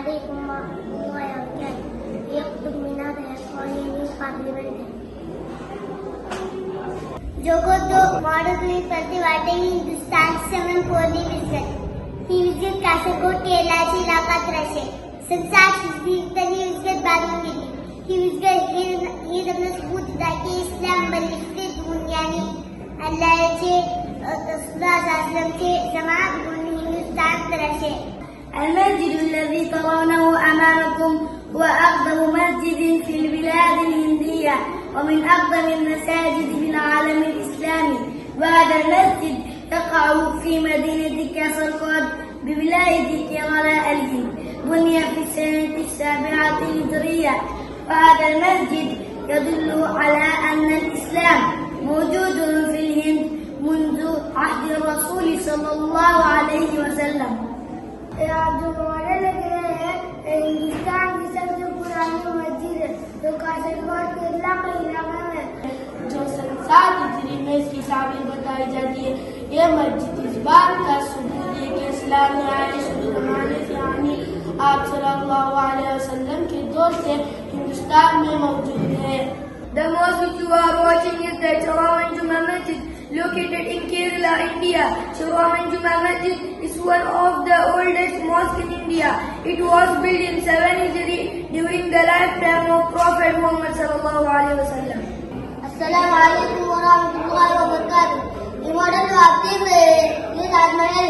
عليكم ورحمة الله وبركاته. يكتب من هذا الإخواني parliament. Jogo do model with Prativate Hindustan 7 Poli visit. He visit Kasako Kelachi Rakat Rashe. Success is the visit Bagini. He visit he the Masbut Daki Islam Balifte Dunyani. Allah Che Tasbah Aslam Che Jamaat Buni Hindustan Rashe. المسجد الذي ترونه أمامكم هو أقدم مسجد في البلاد الهندية ومن أقدم المساجد في العالم الإسلامي. وهذا المسجد يقع في مدينة كاسرقود بولاية كيرالا الهند. بني في السنة 7 هجرية. وهذا المسجد يدل على أن الإسلام موجود في الهند منذ عهد الرسول صلى الله عليه وسلم. جو ماڈل لگ رہے ہیں ہندوستان کی سب سے پرانی مسجد ہے جو کاشرگوڑ کیرلا کا علاقہ میں جو 7 ہجری میں اس کی تعمیر بتائی جاتی ہے. یہ مسجد اس بات کا ثبوت ہے کہ اسلام میں آئے شروع زمانے سے یعنی آپ صلی اللہ علیہ وسلم کے دور سے ہندوستان میں موجود ہے. The mosque which you are watching is the Chiraman Juma Masjid located in Kerala, India. Chiraman Juma Masjid is one of the oldest mosques in India. It was built in 7 Hijri during the lifetime of Prophet Muhammad sallallahu alaihi wasallam. السلام علیکم ورحمۃ اللہ وبرکاتہ. یہ model جو آپ دیکھ رہے ہیں یہ تاج محل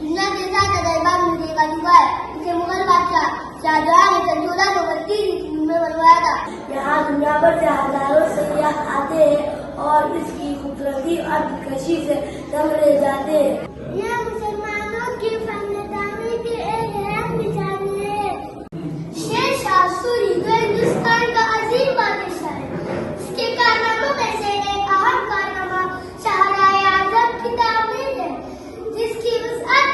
دنیا کے 7 عجائبات میں سے ایک عجوبہ ہے. اسے مغل بادشاہ شاہجہاں نے 1632 میں بنوایا تھا. یہاں دنیا بھر سے ہزاروں سیاح آتے ہیں اور اس کی خوبصورتی اور دلکشی سے دم لے جاتے ہیں. یہ مسلمانوں کی فن تعمیر کی ایک اہم مثال ہے. شیر شاہ سوری جو ہندوستان کا عظیم بادشاہ ہے. اس کے کارناموں میں سے ایک اہم کارنامہ شاہراہ اعظم کی تعمیر ہے جس کی وسعت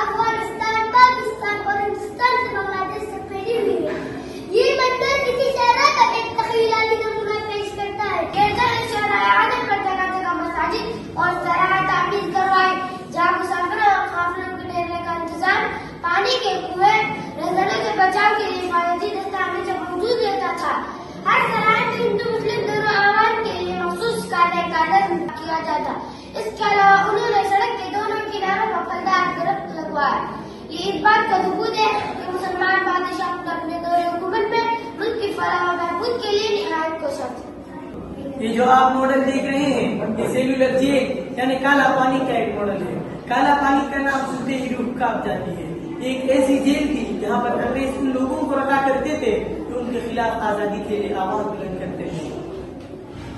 افغانستان، پاکستان اور ہندوستان سے بنگلہ دیش سے پھیلی ہوئی ہے. یہ منظر کسی شہرہ کا ایک تخیلاتی نمونہ پیش کرتا ہے. شاہراہ اعظم پر جگہ جگہ مساجد اور سراہ تعمیر کروائی جہاں مسافروں اور قافلوں کے ٹھہرنے کا انتظام، پانی کے کنویں، رہزنوں کے بچاؤ کے لیے حفاظتی دستہ ہمیشہ موجود رہتا تھا. ہر سراہ میں ہندو مسلم دونوں عوام کے لیے مخصوص قاعدہ کیا جاتا. اس کے علاوہ انہوں نے سڑک کے دونوں کناروں پر پھلدار درخت لگوائے. یہ اس بات کا ثبوت ہے کہ مسلمان بادشاہ اپنے دور حکومت میں ملک کی فلاح و بہبود کے لیے نہایت کوشاں تھے. یہ جو آپ ماڈل دیکھ رہے ہیں یہ سیلولر جیل یعنی کالا پانی کا ایک ماڈل ہے. کالا پانی کا نام سنتے ہی روح کانپ جاتی ہے. ایک ایسی جیل تھی جہاں پر انگریز ان لوگوں کو رکھا کرتے تھے جو ان کے خلاف آزادی کے لیے آواز بلند کرتے تھے.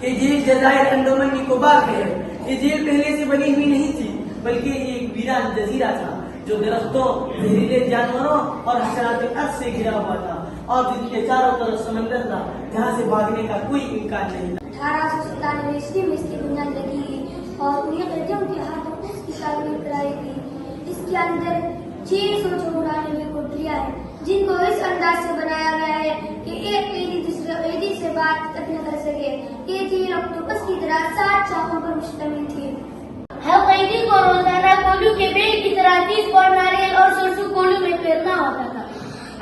یہ جیل جزائر انڈومن نکوبار میں ہے. یہ جیل پہلے سے بنی ہوئی نہیں تھی بلکہ یہ ایک ویران جزیرہ تھا جو درختوں، زہریلے جانوروں اور حشرات ارض سے گھرا ہوا تھا اور جن کے چاروں طرف سمندر تھا جہاں سے بھاگنے کا کوئی امکان نہیں تھا. 1897 عیسوی میں اس کی بنیاد لگی گئی اور انہیں قیدیوں کے ہاتھوں اس کی تعمیر کرائی گئی. اس کے اندر 600 چھوٹانے میں کوٹلیاں ہیں جن کو اس انداز سے بنایا گیا ہے کہ ایک قیدی دوسرے قیدی سے بات تک نہ کر سکے. یہ جیل اکٹوپس کی طرح 7 چاقوں پر مشتمل تھی. ہر قیدی کو روزانہ کولو کے بیل کی طرح 30 پاؤنڈ ناریل اور سرسوں کولو میں پھیرنا ہوتا تھا.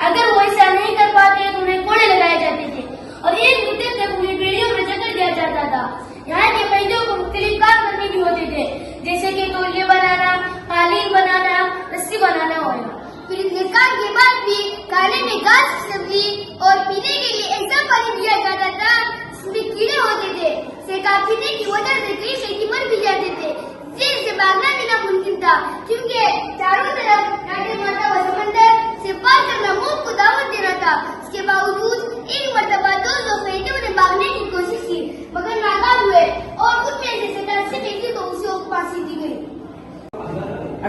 اگر وہ ایسا نہیں کر پاتے تو انہیں کوڑے لگائے جاتے تھے اور ایک مدت تک انہیں بیڑیوں میں جکڑ دیا جاتا تھا. یہاں کے قیدیوں کو مختلف کام کرنے بھی ہوتے تھے جیسے کہ تولیے بنانا، قالین بنانا، رسی بنانا وغیرہ. پھر اتنے کام کے بعد بھی کھانے میں گھاس کی سبزی اور پینے کے لیے ایسا پانی دیا جاتا تھا جس میں کیڑے ہوتے تھے. سیکا پینے کی وجہ سے کئی قیدی مر بھی جاتے تھے. جیل سے بھاگنا بھی ناممکن تھا کیونکہ چاروں طرف کانٹے مارتا ہوا سمندر سے پار کرنا موت کو دعوت دینا تھا. اس کے باوجود ایک مرتبہ 200 قیدیوں نے بھاگنے کی کوشش کی مگر ناکام ہوئے اور ان میں سے 87 قیدی کو اسے پھانسی دی گئی.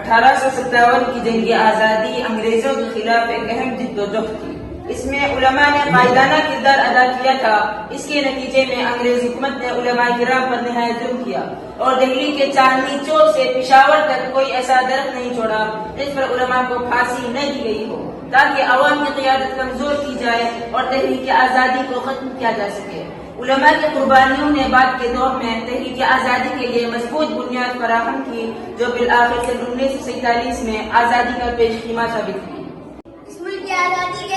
1857 کی جنگ آزادی انگریزوں کے خلاف ایک اہم جدوجہد تھی. اس میں علماء نے قائدانہ کردار ادا کیا تھا. اس کے نتیجے میں انگریز حکومت نے علماء کرام پر نہایت ظلم کیا اور دہلی کے چاندنی چوک سے پشاور تک کوئی ایسا درخت نہیں چھوڑا جس پر علماء کو پھانسی نہ دی گئی ہو تاکہ عوام کی قیادت کمزور کی جائے اور تحریک آزادی کو ختم کیا جا سکے. علماء کی قربانیوں نے بعد کے دور میں تحریک آزادی کے لیے مضبوط بنیاد فراہم کی جو بالآخر سن 1947 میں آزادی کا پیش خیمہ ثابت ہوئی. اس ملک کی آزادی کے